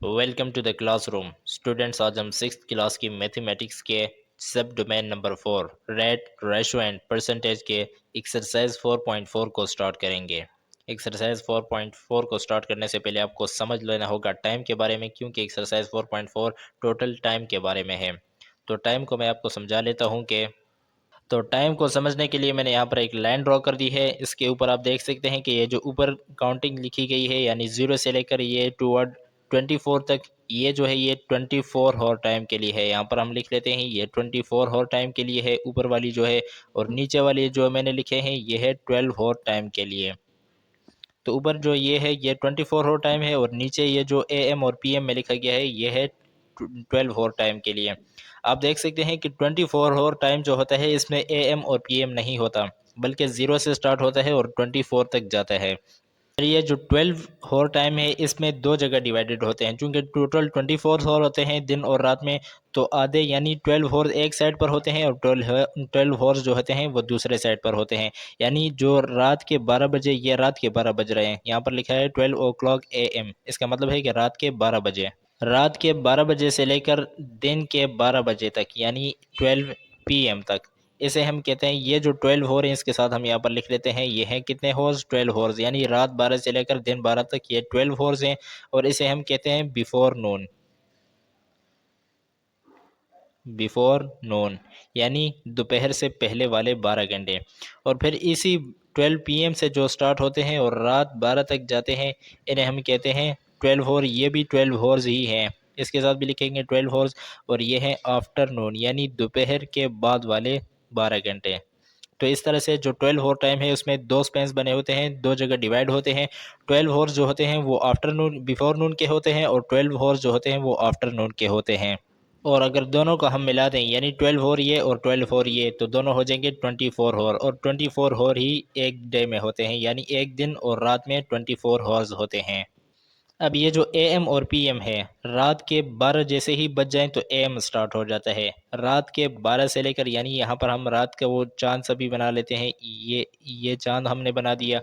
Welcome to the classroom students. आज हम six class की मैथमेटिक्स के sub domain number 4 rate ratio and percentage के एक्सरसाइज 4.4 को स्टार्ट करेंगे। एक्सरसाइज 4.4 को स्टार्ट करने से पहले आपको समझ लेना होगा टाइम के बारे में, क्योंकि एक्सरसाइज 4.4 टोटल टाइम के बारे में है। तो टाइम को मैं आपको समझा लेता हूँ कि तो टाइम को समझने के लिए मैंने यहाँ पर एक लाइन ड्रॉ कर दी है। इसके ऊपर आप देख सकते हैं कि ये जो ऊपर काउंटिंग लिखी गई है, यानी 0 से लेकर ये टूवर्ड 24 तक, ये जो है ये 24 हॉर टाइम के लिए है। यहाँ पर हम लिख लेते हैं ये 24 हॉर टाइम के लिए है ऊपर वाली जो है, और नीचे वाली जो मैंने लिखे हैं ये है 12 हॉर टाइम के लिए। तो ऊपर जो ये है ये 24 हॉर टाइम है, और नीचे ये जो AM और PM में लिखा गया है ये है 12 हॉर टाइम के लिए। आप देख सकते हैं कि 24 हॉर टाइम जो होता है इसमें AM और PM नहीं होता, बल्कि 0 से स्टार्ट होता है और 24 तक जाता है। और ये जो 12 हॉर टाइम है इसमें दो जगह डिवाइडेड होते हैं, क्योंकि टोटल 24 हॉर होते हैं दिन और रात में। तो आधे यानी 12 हॉर एक साइड पर होते हैं और 12 हॉर्स जो होते हैं वो दूसरे साइड पर होते हैं। यानी जो रात के 12 बजे, ये रात के 12 बज रहे हैं, यहाँ पर लिखा है 12 o'clock AM, इसका मतलब है कि रात के 12 बजे। रात के 12 बजे से लेकर दिन के 12 बजे तक, यानी 12 PM तक, इसे हम कहते हैं। ये जो 12 हॉर है इसके साथ हम यहाँ पर लिख लेते हैं ये हैं कितने हॉर्स, 12 हॉर्स, यानी रात 12 से लेकर दिन 12 तक ये 12 हॉर्स हैं। और इसे हम कहते हैं बिफोर नून। बिफोर नून यानी दोपहर से पहले वाले 12 घंटे। और फिर इसी 12 PM से जो स्टार्ट होते हैं और रात 12 तक जाते हैं, इन्हें हम कहते हैं 12 हॉर। ये भी 12 हॉर्स ही हैं, इसके साथ भी लिखेंगे 12 हॉर्स। और ये हैं आफ्टरनून, यानी दोपहर के बाद वाले 12 घंटे। तो इस तरह से जो 12 हॉर टाइम है उसमें दो स्पेंस बने होते हैं, दो जगह डिवाइड होते हैं। 12 हॉर्स जो होते हैं वो आफ्टरनून बिफोर नून के होते हैं, और 12 हॉर्स जो होते हैं वो आफ्टरनून के होते हैं। और अगर दोनों को हम मिला दें, यानी 12 हॉर ये और 12 हॉर ये, तो दोनों हो जाएंगे 24 हॉर। और 24 हॉर ही एक डे में होते हैं, यानी एक दिन और रात में 24 हॉर्स होते हैं। अब ये जो AM और PM है, रात के 12 जैसे ही बज जाएं तो AM स्टार्ट हो जाता है। रात के 12 से लेकर, यानी यहाँ पर हम रात का वो चांद सभी बना लेते हैं, ये चांद हमने बना दिया।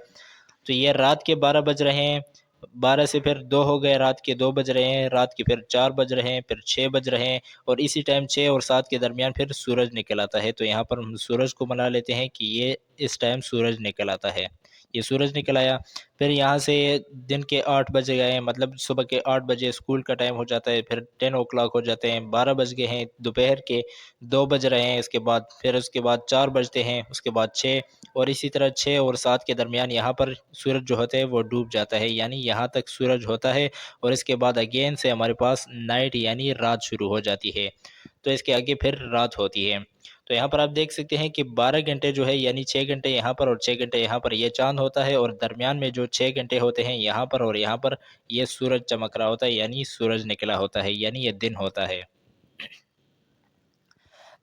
तो ये रात के 12 बज रहे हैं, 12 से फिर 2 हो गए, रात के 2 बज रहे हैं, रात के फिर 4 बज रहे हैं, फिर 6 बज रहे हैं। और इसी टाइम 6 और 7 के दरमियान फिर सूरज निकल आता है। तो यहाँ पर हम सूरज को बना लेते हैं कि ये इस टाइम सूरज निकल आता है, ये सूरज निकल आया। फिर यहाँ से दिन के 8 बज गए, मतलब सुबह के 8 बजे स्कूल का टाइम हो जाता है। फिर 10 o'clock हो जाते हैं, 12 बज गए हैं, दोपहर के 2 बज रहे हैं। इसके बाद फिर उसके बाद 4 बजते हैं, उसके बाद 6, और इसी तरह 6 और 7 के दरमियान यहाँ पर सूरज जो होता है वो डूब जाता है, यानी यहाँ तक सूरज होता है। और इसके बाद अगेन से हमारे पास नाइट यानी रात शुरू हो जाती है। तो इसके आगे फिर रात होती है। तो यहाँ पर आप देख सकते हैं कि 12 घंटे जो है, यानी 6 घंटे यहाँ पर और 6 घंटे यहाँ पर ये चांद होता है, और दरमियान में जो 6 घंटे होते हैं यहाँ पर और यहाँ पर ये सूरज चमक रहा होता है, यानी सूरज निकला होता है, यानी ये दिन होता है।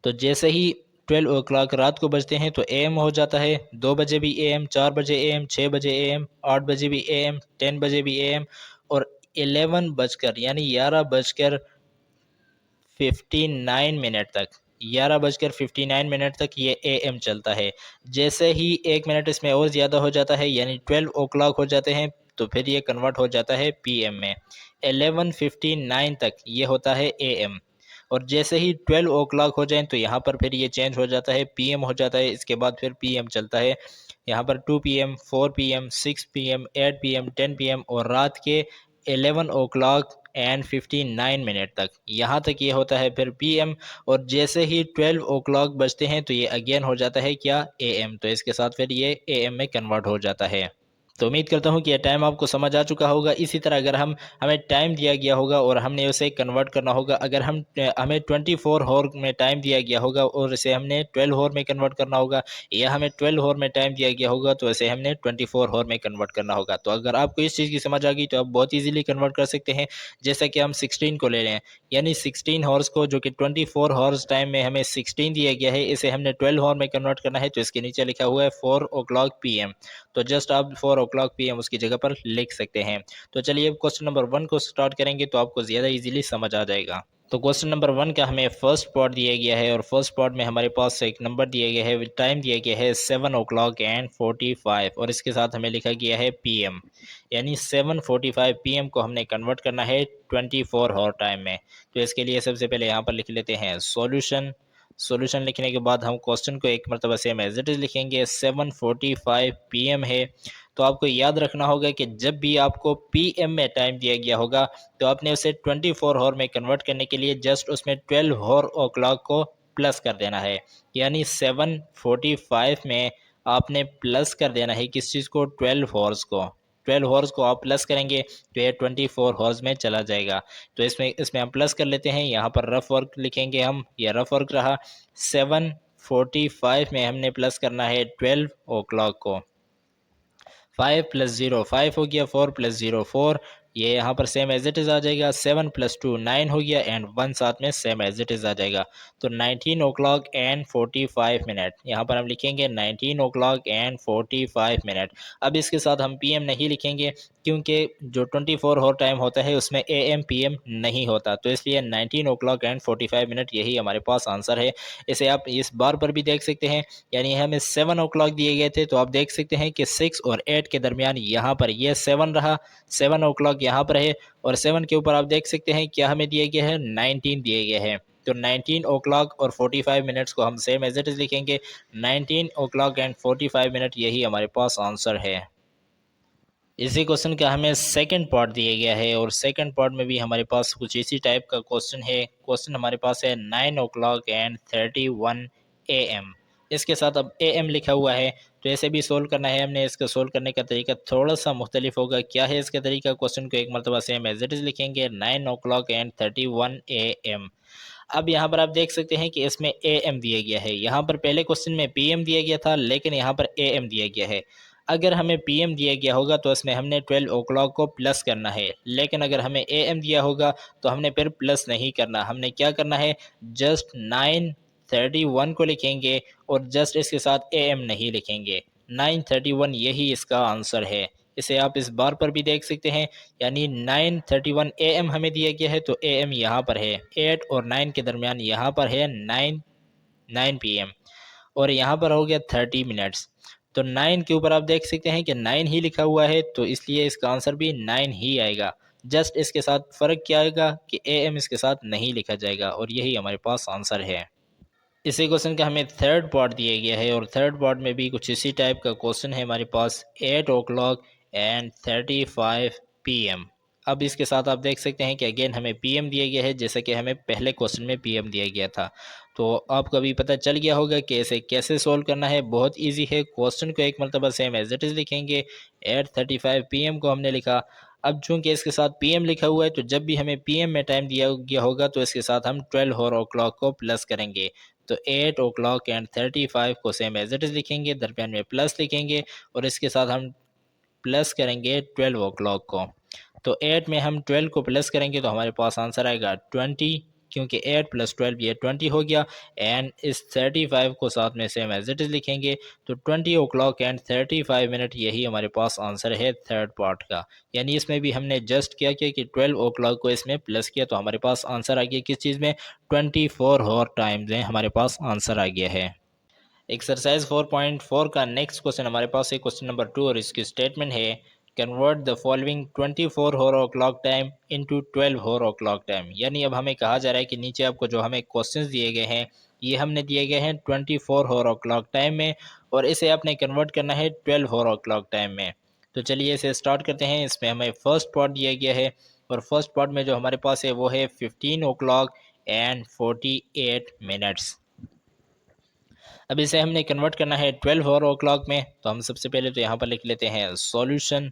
तो जैसे ही 12 o'clock रात को बजते हैं तो AM हो जाता है। 2 बजे भी AM, 4 बजे AM, 6 बजे AM, 8 बजे भी AM, 10 बजे भी AM, और 11 बजकर यानी 11:59 तक, 11:59 तक ये AM चलता है। जैसे ही 1 मिनट इसमें और ज़्यादा हो जाता है, यानी 12 o'clock हो जाते हैं, तो फिर ये कन्वर्ट हो जाता है PM में। 11:59 तक ये होता है AM। और जैसे ही 12 o'clock हो जाए तो यहाँ पर फिर ये चेंज हो जाता है, PM हो जाता है। इसके बाद फिर PM चलता है, यहाँ पर 2 PM, 4 PM, 6 PM, 8 PM, 10 PM, और रात के 11 o'clock and 59 मिनट तक, यहाँ तक ये होता है फिर PM। और जैसे ही 12 o'clock बजते हैं तो ये अगेन हो जाता है क्या, AM। तो इसके साथ फिर ये AM में कन्वर्ट हो जाता है। तो उम्मीद करता हूँ कि यह टाइम आपको समझ आ चुका होगा। इसी तरह अगर हमें टाइम दिया गया होगा और हमने उसे कन्वर्ट करना होगा, अगर हमें 24 हॉर में टाइम दिया गया होगा और इसे हमने 12 हॉर में कन्वर्ट करना होगा, या हमें 12 हॉर में टाइम दिया गया होगा तो इसे हमने 24 हॉर में कन्वर्ट करना होगा। तो अगर आपको इस चीज़ की समझ आ गई तो आप बहुत ईजिली कन्वर्ट कर सकते हैं। जैसा कि हम 16 को ले लें, यानी 16 हॉर्स को, जो कि 24 हॉर्स टाइम में हमें 16 दिया गया है, इसे हमने 12 हॉर में कन्वर्ट करना है। तो इसके नीचे लिखा हुआ है 4 o'clock PM। तो जस्ट आप 4 o'clock PM उसकी जगह पर लिख सकते हैं। तो चलिए अब क्वेश्चन नंबर 1 को स्टार्ट करेंगे तो आपको ज़्यादा इजीली समझ आ जाएगा। तो क्वेश्चन नंबर 1 का हमें फर्स्ट पार्ट दिया गया है और फर्स्ट पार्ट में हमारे पास एक नंबर दिया गया है, टाइम दिया गया है 7:45 और इसके साथ हमें लिखा गया है पीएम, यानी 7:45 पीएम को हमने कन्वर्ट करना है 24 आवर टाइम में। तो इसके लिए सबसे पहले यहाँ पर लिख लेते हैं सॉल्यूशन। सॉल्यूशन लिखने के बाद हम क्वेश्चन को एक मरतबा सेम एज इट इज लिखेंगे। 7:45 पीएम है, तो आपको याद रखना होगा कि जब भी आपको पीएम में टाइम दिया गया होगा तो आपने उसे 24 आवर में कन्वर्ट करने के लिए जस्ट उसमें 12 आवर ओ क्लॉक को प्लस कर देना है, यानी 7:45 में आपने प्लस कर देना है किस चीज़ को, 12 आवर्स को। 12 आवर्स को आप प्लस करेंगे तो ये 24 आवर्स में चला जाएगा। तो इसमें इसमें हम प्लस कर लेते हैं, यहाँ पर रफ वर्क लिखेंगे हम, यह रफ वर्क रहा। 7:45 में हमने प्लस करना है 12 ओ क्लॉक को। 5 + 0 5 हो गया, 4 + 0 4, ये यहाँ पर सेम एज इट इज़ आ जाएगा। 7 + 2 9 हो गया एंड 1 साथ में सेम एज इट इज़ आ जाएगा। तो 19:45 यहाँ पर हम लिखेंगे 19:45। अब इसके साथ हम पीएम नहीं लिखेंगे क्योंकि जो 24 आवर टाइम होता है उसमें एएम पीएम नहीं होता, तो इसलिए 19:45 यही हमारे पास आंसर है। इसे आप इस बार पर भी देख सकते हैं, यानी हमें 7 ओ क्लॉक दिए गए थे, तो आप देख सकते हैं कि 6 और 8 के दरमियान यहाँ पर यह 7 रहा, 7 ओ क्लॉक यहाँ पर है और 7 के ऊपर आप देख सकते हैं क्या हमें दिया गया है, 19 दिए गए हैं। तो 19 ओ क्लॉक और 45 मिनट्स को हम सेम एज इट इज लिखेंगे। 19 ओ क्लॉक एंड 45 मिनट यही हमारे पास आंसर है। इसी क्वेश्चन का हमें सेकंड पार्ट दिया गया है और सेकंड पार्ट में भी हमारे पास कुछ इसी टाइप का क्वेश्चन है। क्वेश्चन हमारे पास है 9:31 AM। इसके साथ अब AM लिखा हुआ है, तो ऐसे भी सोल्व करना है हमने। इसका सोल्व करने का तरीका थोड़ा सा मुख्तलिफ होगा। क्या है इसका तरीका, क्वेश्चन को एक मरतबा सेम एज इट इज लिखेंगे 9:31 AM। अब यहाँ पर आप देख सकते हैं कि इसमें AM दिया गया है, यहाँ पर पहले क्वेश्चन में PM दिया गया था लेकिन यहाँ पर AM दिया गया है। अगर हमें PM दिया गया होगा तो इसमें हमने 12 ओ क्लॉक को प्लस करना है, लेकिन अगर हमें AM दिया होगा तो हमने फिर प्लस नहीं करना। हमने क्या करना है, जस्ट 9:31 को लिखेंगे और जस्ट इसके साथ AM नहीं लिखेंगे। 9:31 यही इसका आंसर है। इसे आप इस बार पर भी देख सकते हैं, यानी 9:31 AM हमें दिया गया है तो AM यहाँ पर है, 8 और 9 के दरमियान यहाँ पर है 9 PM और यहाँ पर हो गया 30 मिनट्स। तो 9 के ऊपर आप देख सकते हैं कि 9 ही लिखा हुआ है, तो इसलिए इसका आंसर भी 9 ही आएगा। जस्ट इसके साथ फ़र्क क्या आएगा कि AM इसके साथ नहीं लिखा जाएगा और यही हमारे पास आंसर है। इसी क्वेश्चन का हमें थर्ड पार्ट दिया गया है और थर्ड पार्ट में भी कुछ इसी टाइप का क्वेश्चन है हमारे पास। 8:35 PM। अब इसके साथ आप देख सकते हैं कि अगेन हमें PM दिया गया है, जैसा कि हमें पहले क्वेश्चन में PM दिया गया था। तो आपको अभी पता चल गया होगा कि इसे कैसे सोल्व करना है। बहुत इजी है, क्वेश्चन को एक मरतबा सेम एज इट इज़ लिखेंगे। 8:35 PM को हमने लिखा। अब चूंकि इसके साथ PM लिखा हुआ है तो जब भी हमें PM में टाइम दिया गया होगा तो इसके साथ हम 12 और ओ क्लॉक को प्लस करेंगे। तो 8:35 को सेम एज इट इज़ लिखेंगे, दरमियान में प्लस लिखेंगे और इसके साथ हम प्लस करेंगे 12 ओ क्लॉक को। तो 8 में हम 12 को प्लस करेंगे तो हमारे पास आंसर आएगा 20, क्योंकि 8 + 12 ये 20 हो गया। एंड इस 35 को साथ में सेम एज इट इज़ लिखेंगे। तो 20 ओ क्लॉक एंड 35 मिनट यही हमारे पास आंसर है थर्ड पार्ट का। यानी इसमें भी हमने जस्ट क्या किया कि 12 ओ क्लॉक को इसमें प्लस किया, तो हमारे पास आंसर आ गया किस चीज़ में, 24 और टाइम्स में हमारे पास आंसर आ गया है। एक्सरसाइज 4.4 का नेक्स्ट क्वेश्चन हमारे पास है क्वेश्चन नंबर 2 और इसकी स्टेटमेंट है convert the following 24 hour o'clock time into 12 hour o'clock time. यानी अब हमें कहा जा रहा है कि नीचे आपको जो हमें क्वेश्चंस दिए गए हैं ये हमने दिए गए हैं 24 आवर ओ क्लॉक टाइम में और इसे आपने कन्वर्ट करना है 12 आवर ओ क्लॉक टाइम में। तो चलिए इसे स्टार्ट करते हैं। इसमें हमें फर्स्ट पार्ट दिया गया है और फर्स्ट पार्ट में जो हमारे पास है वो है 15 ओ क्लॉक एंड 48 मिनट्स। अब इसे हमने कन्वर्ट करना है 12 आवर ओ क्लॉक में, तो हम सबसे पहले तो यहाँ पर लिख लेते हैं सॉल्यूशन।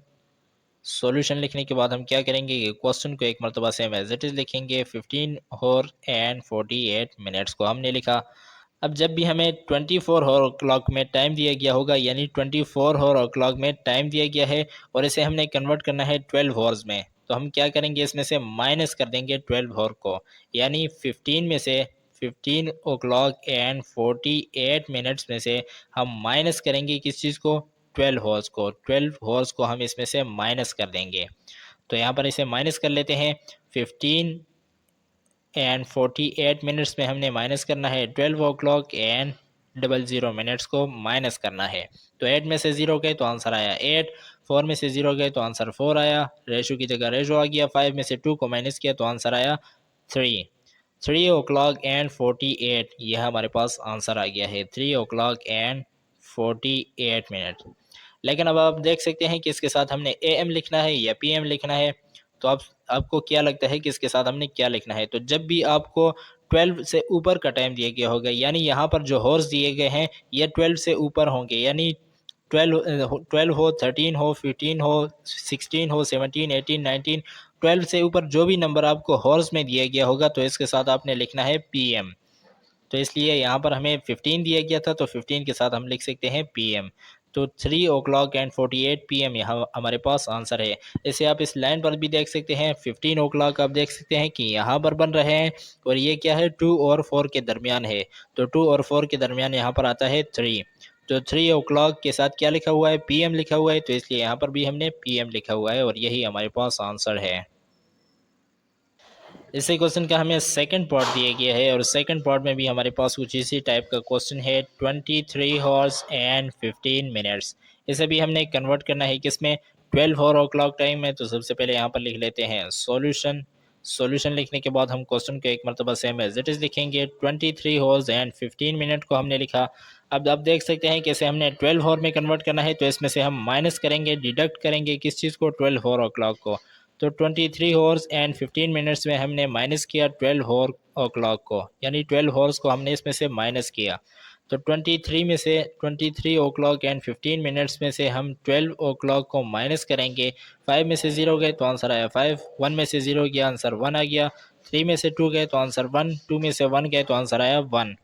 सॉल्यूशन लिखने के बाद हम क्या करेंगे कि क्वेश्चन को एक मरतबा सेम एज इट इज़ लिखेंगे। 15 आवर एंड 48 मिनट्स को हमने लिखा। अब जब भी हमें 24 आवर क्लॉक में टाइम दिया गया होगा, यानी 24 आवर क्लॉक में टाइम दिया गया है और इसे हमने कन्वर्ट करना है 12 आवर्स में, तो हम क्या करेंगे, इसमें से माइनस कर देंगे 12 आवर को। यानी 15 में से 15 ओ क्लॉक एंड 48 मिनट्स में से हम माइनस करेंगे किस चीज़ को, 12 हॉर्स को। 12 हॉर्स को हम इसमें से माइनस कर देंगे। तो यहाँ पर इसे माइनस कर लेते हैं। 15 एंड 48 मिनट्स में हमने माइनस करना है 12 o'clock एंड 00 मिनट्स को माइनस करना है। तो 8 में से 0 गए तो आंसर आया 8, 4 में से 0 गए तो आंसर 4 आया, रेशो की जगह रेशो आ गया, 5 में से 2 को माइनस किया तो आंसर आया 3। 3 o'clock एंड 48, यह हमारे पास आंसर आ गया है 3 o'clock एंड 48 मिनट। लेकिन अब आप देख सकते हैं कि इसके साथ हमने AM लिखना है या PM लिखना है। तो आपको क्या लगता है कि इसके साथ हमने क्या लिखना है? तो जब भी आपको 12 से ऊपर का टाइम दिया गया होगा, यानी यहाँ पर जो हॉर्स दिए गए हैं ये 12 से ऊपर होंगे, यानी 12 हो, 13 हो, 15 हो, 16 हो, 17, 18, 19, 12 से ऊपर जो भी नंबर आपको हॉर्स में दिया गया होगा तो इसके साथ आपने लिखना है PM। तो इसलिए यहाँ पर हमें 15 दिया गया था तो 15 के साथ हम लिख सकते हैं PM। तो 3 o'clock एंड 48 PM यहाँ हमारे पास आंसर है। इसे आप इस लाइन पर भी देख सकते हैं, 15 o'clock आप देख सकते हैं कि यहाँ पर बन रहे हैं और ये क्या है 2 और 4 के दरमियान है। तो 2 और 4 के दरमियान यहाँ पर आता है 3। तो 3 o'clock के साथ क्या लिखा हुआ है? PM लिखा हुआ है, तो इसलिए यहाँ पर भी हमने PM लिखा हुआ है और यही हमारे पास आंसर है। इसी क्वेश्चन का हमें सेकंड पार्ट दिया गया है और सेकंड पार्ट में भी हमारे पास कुछ इसी टाइप का क्वेश्चन है 23 hours एंड 15 मिनट्स। इसे भी हमने कन्वर्ट करना है किसमें? 12 o'clock टाइम में। तो सबसे पहले यहाँ पर लिख लेते हैं सॉल्यूशन। सॉल्यूशन लिखने के बाद हम क्वेश्चन को एक मरतबा सेम एज इट इज लिखेंगे। 23 hours एंड 15 मिनट को हमने लिखा। अब आप देख सकते हैं कि इसे हमने 12 आवर में कन्वर्ट करना है, तो इसमें से हम माइनस करेंगे, डिडक्ट करेंगे किस चीज़ को? 12 o'clock को। तो 23 hours एंड 15 मिनट्स में हमने माइनस किया 12 o'clock को, यानी 12 hours को हमने इसमें से माइनस किया। तो 23 o'clock एंड 15 मिनट्स में से हम 12 o'clock को माइनस करेंगे। 5 में से 0 गए तो आंसर आया 5, 1 में से 0 गया आंसर 1 आ गया, 3 में से 2 गए तो आंसर 1, 2 में से 1 गए तो आंसर आया 1,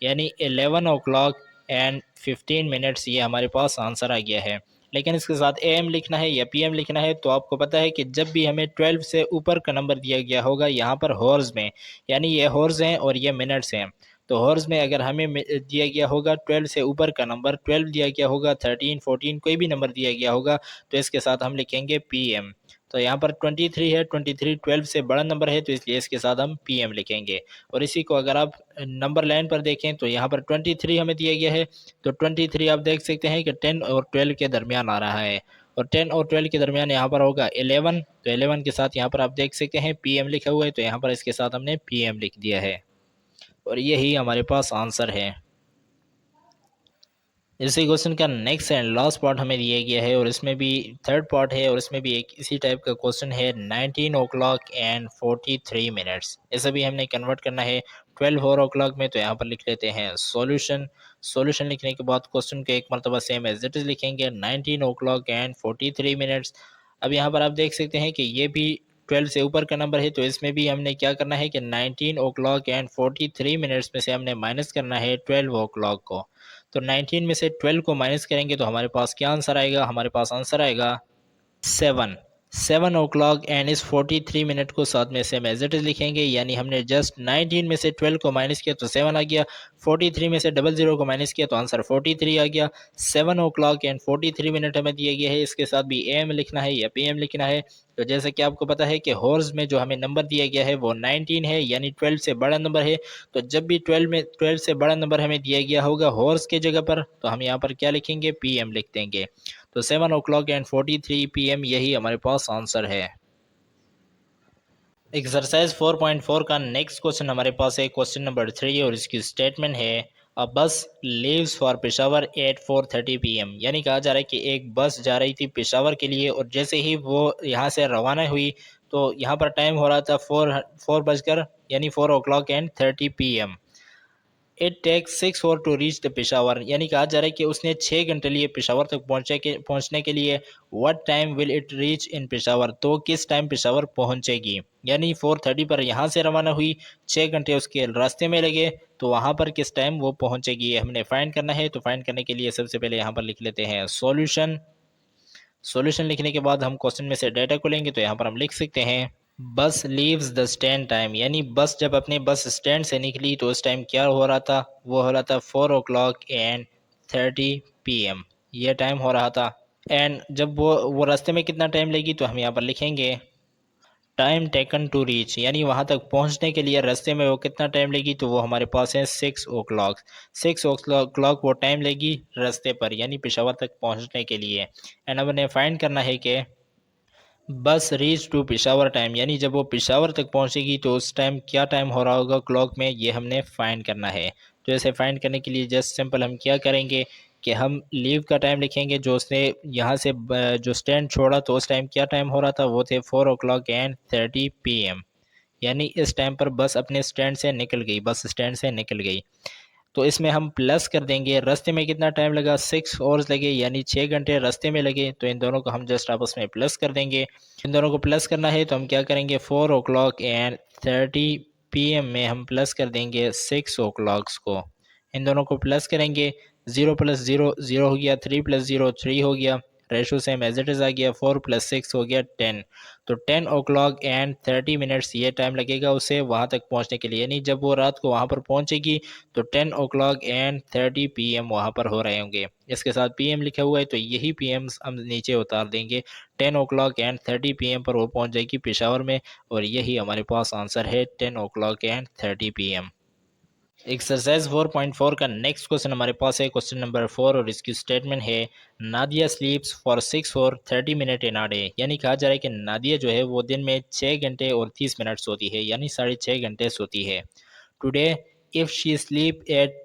यानी 11 o'clock एंड 15 मिनट्स ये हमारे पास आंसर आ गया है। लेकिन इसके साथ AM लिखना है या PM लिखना है, तो आपको पता है कि जब भी हमें 12 से ऊपर का नंबर दिया गया होगा यहाँ पर हॉर्स में, यानी ये हॉर्स हैं और ये मिनट्स हैं। तो हॉर्स में अगर हमें दिया गया होगा 12 से ऊपर का नंबर, 12 दिया गया होगा, 13, 14 कोई भी नंबर दिया गया होगा, तो इसके साथ हम लिखेंगे PM। तो यहाँ पर 23 है, 23 12 से बड़ा नंबर है, तो इसलिए इसके साथ हम PM लिखेंगे। और इसी को अगर आप नंबर लाइन पर देखें तो यहाँ पर 23 हमें दिया गया है, तो 23 आप देख सकते हैं कि 10 और 12 के दरमियान आ रहा है, और 10 और 12 के दरमियान यहाँ पर होगा 11। तो 11 के साथ यहाँ पर आप देख सकते हैं PM लिखा हुआ है, तो यहाँ पर इसके साथ हमने PM लिख दिया है और यही हमारे पास आंसर है। इसी क्वेश्चन का नेक्स्ट एंड लास्ट पार्ट हमें दिया गया है और इसमें भी थर्ड पार्ट है और इसमें भी एक इसी टाइप का क्वेश्चन है 19 o'clock एंड 43 मिनट्स। इसे भी हमने कन्वर्ट करना है 12 o'clock में। तो यहाँ पर लिख लेते हैं सॉल्यूशन। सॉल्यूशन लिखने के बाद क्वेश्चन को एक मरतबा सेम एज इट इज लिखेंगे 19 o'clock एंड 43 मिनट्स। अब यहाँ पर आप देख सकते हैं कि ये भी 12 से ऊपर का नंबर है, तो इसमें भी हमने क्या करना है कि 19 o'clock एंड 43 मिनट्स में से हमने माइनस करना है 12 o'clock को। तो 19 में से 12 को माइनस करेंगे तो हमारे पास क्या आंसर आएगा? हमारे पास आंसर आएगा 7। 7 o'clock एंड इस 43 मिनट को साथ में सेम एज इट इज लिखेंगे, यानी हमने जस्ट 19 में से 12 को माइनस किया तो 7 आ गया, 43 में से 00 को माइनस किया तो आंसर 43 आ गया। 7 o'clock एंड 43 मिनट हमें दिया गया है, इसके साथ भी AM लिखना है या PM लिखना है। तो जैसे कि आपको पता है कि हॉर्स में जो हमें नंबर दिया गया है वो 19 है, यानी 12 से बड़ा नंबर है। तो जब भी 12 से बड़ा नंबर हमें दिया गया होगा हॉर्स के जगह पर, तो हम यहाँ पर क्या लिखेंगे? PM लिख देंगे। तो 7 o'clock एंड 43 PM यही हमारे पास आंसर है। एक्सरसाइज 4.4 का नेक्स्ट क्वेश्चन हमारे पास है क्वेश्चन नंबर 3 और इसकी स्टेटमेंट है a bus leaves for Peshawar at 4:30 PM। यानी कहा जा रहा है कि एक बस जा रही थी पेशावर के लिए और जैसे ही वो यहाँ से रवाना हुई तो यहाँ पर टाइम हो रहा था 4 बजकर, यानी 4 o'clock and 30 PM। It take 6 hour to reach the Peshawar. यानी कहा जा रहा है कि उसने 6 घंटे लिए पेशावर तक पहुंचने के लिए। What time will it reach इन पेशावर? तो किस टाइम पेशावर पहुंचेगी? यानी 4:30 पर यहाँ से रवाना हुई, 6 घंटे उसके रास्ते में लगे, तो वहाँ पर किस टाइम वो पहुंचेगी ये हमने फाइंड करना है। तो फाइंड करने के लिए सबसे पहले यहाँ पर लिख लेते हैं सॉल्यूशन। सॉल्यूशन लिखने के बाद हम क्वेश्चन में से डाटा को लेंगे, तो यहाँ पर हम लिख सकते हैं बस लीव्स द स्टैंड टाइम। यानी बस जब अपने बस स्टैंड से निकली तो उस टाइम क्या हो रहा था? वो हो रहा था 4 o'clock एंड 30 PM, ये टाइम हो रहा था। एंड जब वो रास्ते में कितना टाइम लगी तो हम यहाँ पर लिखेंगे टाइम टेकन टू रीच, यानी वहाँ तक पहुँचने के लिए रास्ते में वो कितना टाइम लेगी, तो वो हमारे पास है 6 o'clock। 6 o'clock वो टाइम लेगी रास्ते पर, यानी पेशावर तक पहुँचने के लिए। एंड अब हमें फाइंड करना है कि बस रीच टू पेशावर टाइम, यानी जब वो पेशावर तक पहुंचेगी तो उस टाइम क्या टाइम हो रहा होगा क्लॉक में, ये हमने फाइंड करना है। तो ऐसे फाइंड करने के लिए जस्ट सिंपल हम क्या करेंगे कि हम लीव का टाइम लिखेंगे, जो उसने यहाँ से जो स्टैंड छोड़ा तो उस टाइम क्या टाइम हो रहा था, वो थे 4:30 PM। यानी इस टाइम पर बस अपने स्टैंड से निकल गई, बस स्टैंड से निकल गई। तो इसमें हम प्लस कर देंगे रास्ते में कितना टाइम लगा, 6 आवर्स लगे, यानी 6 घंटे रास्ते में लगे। तो इन दोनों को हम जस्ट आपस में प्लस कर देंगे। इन दोनों को प्लस करना है तो हम क्या करेंगे, 4:30 PM में हम प्लस कर देंगे 6 o'clocks को। इन दोनों को प्लस करेंगे, 0 + 0 0 हो गया, 3 + 0 3 हो गया, ratio same as it is आ गया, 4 + 6 हो गया 10। तो 10 o'clock and 30 minutes ये टाइम लगेगा उसे वहाँ तक पहुँचने के लिए, यानी जब वो रात को वहाँ पर पहुँचेगी तो 10 o'clock and 30 PM वहाँ पर हो रहे होंगे। इसके साथ PM लिखा हुआ है तो यही PM हम नीचे उतार देंगे। 10 o'clock and 30 PM पर वो पहुँच जाएगी पेशावर में, और यही हमारे पास आंसर है 10 o'clock and 30 PM। एक्सरसाइज 4.4 का नेक्स्ट क्वेश्चन हमारे पास है क्वेश्चन नंबर 4, और इसकी स्टेटमेंट है नादिया स्लीप्स फॉर 6 और 30 मिनट इन अ डे, यानी कहा जा रहा है कि नादिया जो है वो दिन में 6 घंटे और 30 मिनट सोती है, यानी 6.5 घंटे सोती है। Today if she sleep at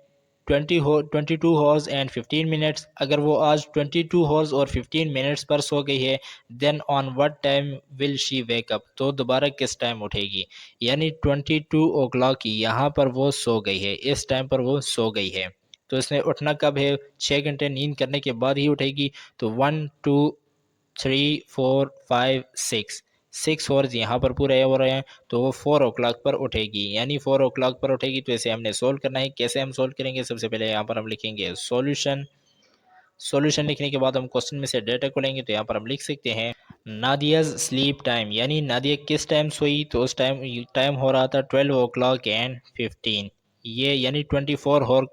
22 horse and 15 minutes, अगर वो आज 22 हॉर्स और 15 मिनट्स पर सो गई है, then on what time will she wake up, तो दोबारा किस टाइम उठेगी। यानी 22 o'clock यहाँ पर वो सो गई है, इस टाइम पर वो सो गई है, तो इसने उठना कब है, 6 घंटे नींद करने के बाद ही उठेगी। तो 1 2 3 4 5 6, 6 आवर्स यहाँ पर पूरे हो रहे हैं, तो वो 4 o'clock पर उठेगी, यानी 4 o'clock पर उठेगी। तो इसे हमने सोल्व करना है, कैसे हम सोल्व करेंगे, सबसे पहले यहाँ पर हम लिखेंगे सॉल्यूशन। सॉल्यूशन लिखने के बाद हम क्वेश्चन में से डेटा को लेंगे, तो यहाँ पर हम लिख सकते हैं नादियाज स्लीप टाइम, यानी नादिया किस टाइम सोई, तो उस टाइम टाइम हो रहा था 12 o'clock and 15, ये यानी 24 और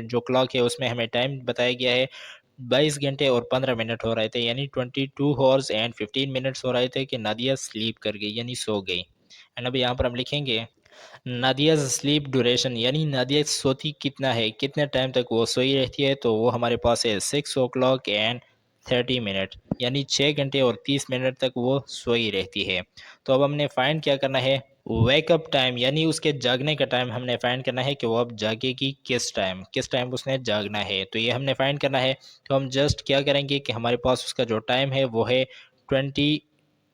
जो क्लॉक है उसमें हमें टाइम बताया गया है 22 घंटे और 15 मिनट हो रहे थे, यानी 22 हॉर्स एंड 15 मिनट्स हो रहे थे कि नादिया स्लीप कर गई, यानी सो गई। एंड अब यहाँ पर हम लिखेंगे नादिया स्लीप ड्यूरेशन, यानी नादिया सोती कितना है, कितने टाइम तक वो सोई रहती है, तो वो हमारे पास है 6 o'clock and 30 मिनट, यानी 6 घंटे और 30 मिनट तक वो सोई रहती है। तो अब हमने फाइंड क्या करना है, वेकअप टाइम, यानी उसके जागने का टाइम हमने फाइंड करना है कि वो अब जागेगी किस टाइम उसने जागना है, तो ये हमने फाइंड करना है। तो हम जस्ट क्या करेंगे कि हमारे पास उसका जो टाइम है वो है 22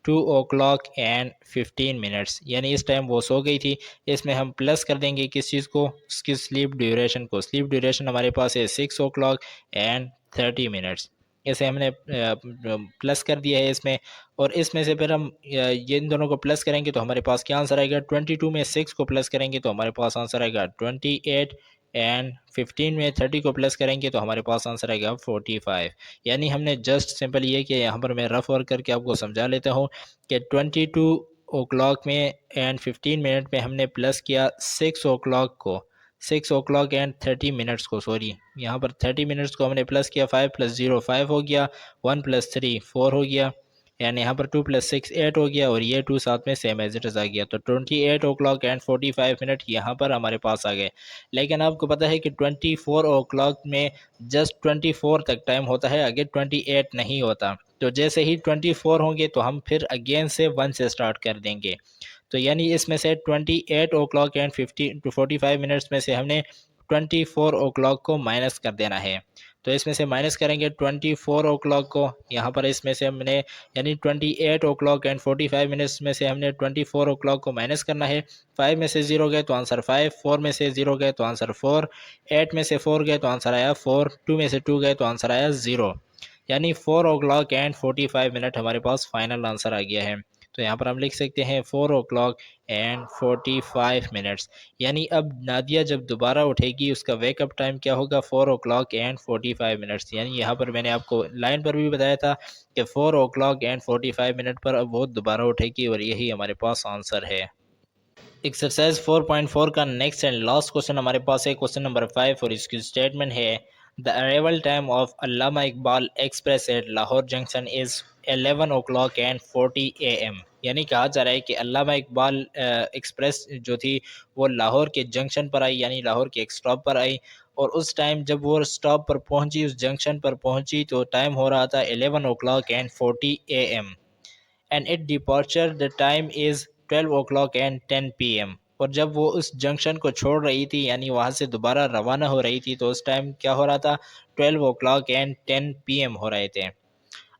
o'clock and 15 मिनट्स, यानी इस टाइम वो सो गई थी। इसमें हम प्लस कर देंगे किस चीज़ को, उसकी स्लीप ड्यूरेशन को। स्लीप ड्यूरेशन हमारे पास है 6 o'clock and 30 मिनट्स, इसे हमने प्लस कर दिया है इसमें। और इसमें से फिर हम ये इन दोनों को प्लस करेंगे तो हमारे पास क्या आंसर आएगा, 22 में 6 को प्लस करेंगे तो हमारे पास आंसर आएगा 28, एंड 15 में 30 को प्लस करेंगे तो हमारे पास आंसर आएगा 45। यानी हमने जस्ट सिंपल ये कि यहाँ पर मैं रफ वर्क करके आपको समझा लेता हूँ कि 22 o'clock में एंड 15 मिनट में हमने प्लस किया 6 o'clock को, 6 o'clock and 30 मिनट्स को, सॉरी यहाँ पर 30 मिनट्स को हमने प्लस किया, 5 + 0 5 हो गया, 1 + 3 4 हो गया, यानी यहाँ पर 2 + 6 8 हो गया, और ये 2 साथ में सेम एज इट इज़ आ गया। तो 28 o'clock and 45 मिनट यहाँ पर हमारे पास आ गए। लेकिन आपको पता है कि 24 o'clock में जस्ट 24 तक टाइम होता है, आगे 28 नहीं होता। तो जैसे ही 24 होंगे तो हम फिर अगेन से 1 से स्टार्ट कर देंगे। तो यानी इसमें से 28 o'clock and 45 मिनट्स में से हमने 24 o'clock को माइनस कर देना है। तो इसमें से माइनस करेंगे 24 o'clock को, यहाँ पर इसमें से हमने यानी 28 o'clock and 45 मिनट्स में से हमने 24 o'clock को माइनस करना है। 5 में से 0 गए तो आंसर 5, 4 में से 0 गए तो आंसर 4, 8 में से 4 गए तो आंसर आया 4, 2 में से 2 गए तो आंसर आया 0, यानी 4 o'clock and 45 मिनट हमारे पास फाइनल आंसर आ गया है। तो यहाँ पर हम लिख सकते हैं 4 o'clock and 45 मिनट्स, यानी अब नादिया जब दोबारा उठेगी उसका वेकअप टाइम क्या होगा, 4 o'clock and 45 मिनट्स, यानी यहाँ पर मैंने आपको लाइन पर भी बताया था कि 4 o'clock and 45 मिनट पर अब वो दोबारा उठेगी, और यही हमारे पास आंसर है। एक्सरसाइज 4.4 का नेक्स्ट एंड लास्ट क्वेश्चन हमारे पास है क्वेश्चन नंबर 5, और इसकी स्टेटमेंट है the arrival time of Allama Iqbal express at Lahore junction is 11:40 AM, यानी कहा जा रहा है कि अल्लामा इकबाल एक्सप्रेस जो थी वो लाहौर के जंक्शन पर आई, यानी लाहौर के एक स्टॉप पर आई। और उस टाइम जब वो स्टॉप पर पहुंची, उस जंक्शन पर पहुंची, तो टाइम हो रहा था 11:40 AM, and it departure the time is 12:10 PM। और जब वो उस जंक्शन को छोड़ रही थी, यानी वहाँ से दोबारा रवाना हो रही थी, तो उस टाइम क्या हो रहा था, 12:10 PM हो रहे थे।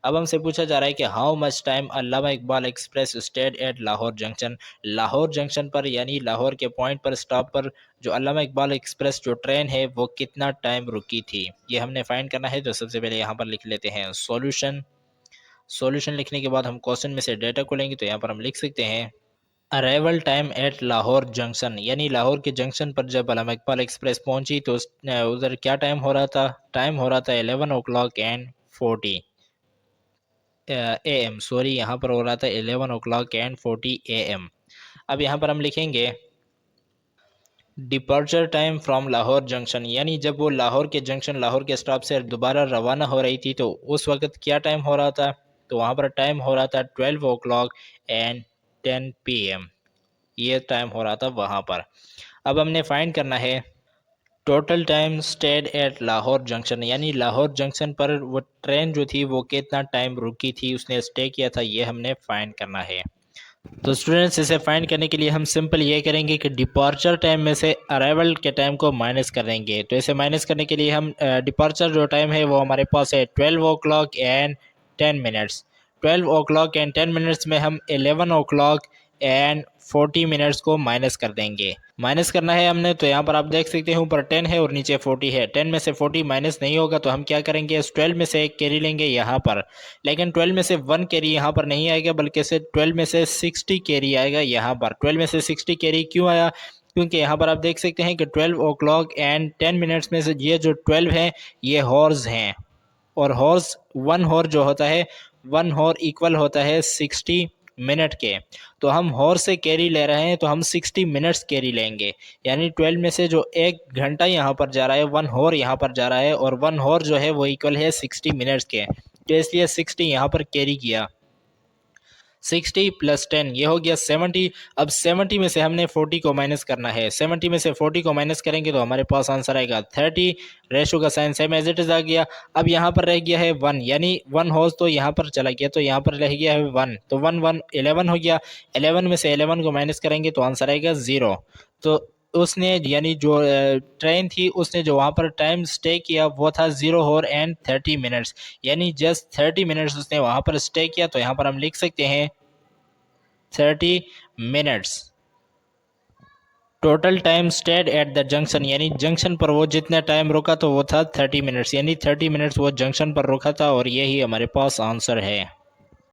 अब हमसे पूछा जा रहा है कि how much time Allama Iqbal express stayed at Lahore junction. Lahore junction पर, यानी लाहौर के पॉइंट पर, स्टॉप पर, जो अल्लामा इकबाल एक्सप्रेस जो ट्रेन है वो कितना टाइम रुकी थी, ये हमने फाइंड करना है। तो सबसे पहले यहाँ पर लिख लेते हैं सॉल्यूशन। सॉल्यूशन लिखने के बाद हम क्वेश्चन में से डेटा को लेंगे, तो यहाँ पर हम लिख सकते हैं arrival time at Lahore junction, यानी लाहौर के जंक्शन पर जब अल्लामा इकबाल एक्सप्रेस पहुंची तो उधर क्या टाइम हो रहा था, टाइम हो रहा था 11:40 AM, सॉरी, यहाँ पर हो रहा था 11:40 AM। अब यहाँ पर हम लिखेंगे departure time from Lahore junction, यानी जब वो लाहौर के जंक्शन, लाहौर के स्टॉप से दोबारा रवाना हो रही थी, तो उस वक्त क्या टाइम हो रहा था, तो वहाँ पर टाइम हो रहा था 12:10 PM, ये टाइम हो रहा था वहाँ पर। अब हमने फाइंड करना है total time stayed at Lahore junction, यानी लाहौर जंक्शन पर वो ट्रेन जो थी वो कितना टाइम रुकी थी, उसने स्टे किया था, ये हमने फाइंड करना है। तो स्टूडेंट्स, इसे फाइंड करने के लिए हम सिंपल ये करेंगे कि डिपार्चर टाइम में से अराइवल के टाइम को माइनस करेंगे। तो इसे माइनस करने के लिए हम डिपार्चर जो टाइम है वो हमारे पास है 12:10 12:10 में हम 11:40 को माइनस कर देंगे। माइनस करना है हमने, तो यहाँ पर आप देख सकते हैं ऊपर 10 है और नीचे 40 है। 10 में से 40 माइनस नहीं होगा, तो हम क्या करेंगे, इस 12 में से एक कैरी लेंगे यहाँ पर। लेकिन 12 में से 1 कैरी यहाँ पर नहीं आएगा, बल्कि से 12 में से 60 कैरी आएगा यहाँ पर। 12 में से 60 कैरी क्यों आया, क्योंकि यहाँ पर आप देख सकते हैं कि 12:10 में से ये जो 12 है ये हॉर्स हैं, और हॉर्स, 1 हॉर जो होता है, 1 हॉर इक्वल होता है 60 मिनट के। तो हम हॉर से कैरी ले रहे हैं, तो हम 60 मिनट्स कैरी लेंगे, यानी 12 में से जो 1 घंटा यहाँ पर जा रहा है, 1 हॉर यहाँ पर जा रहा है, और 1 हॉर जो है वो इक्वल है 60 मिनट्स के, तो इसलिए 60 यहाँ पर कैरी किया। 60 + 10 ये हो गया 70। अब 70 में से हमने 40 को माइनस करना है। 70 में से 40 को माइनस करेंगे तो हमारे पास आंसर आएगा 30। रेशो का sign same as it is आ गया। अब यहाँ पर रह गया है 1, यानी 1 होज तो यहाँ पर चला गया, तो यहाँ पर रह गया है 1, तो 1 1 11 हो गया। 11 में से 11 को माइनस करेंगे तो आंसर आएगा 0। तो उसने, यानी जो ट्रेन थी, उसने जो वहाँ पर टाइम स्टे किया वो था 0 और 30 मिनट्स, यानी जस्ट 30 मिनट्स उसने वहाँ पर स्टे किया। तो यहाँ पर हम लिख सकते हैं 30 minutes. Total time stayed at the junction, यानी जंक्शन पर वो जितना टाइम रुका तो वो था 30 मिनट्स, यानी 30 मिनट्स वो जंक्शन पर रुका था, और यही हमारे पास आंसर है।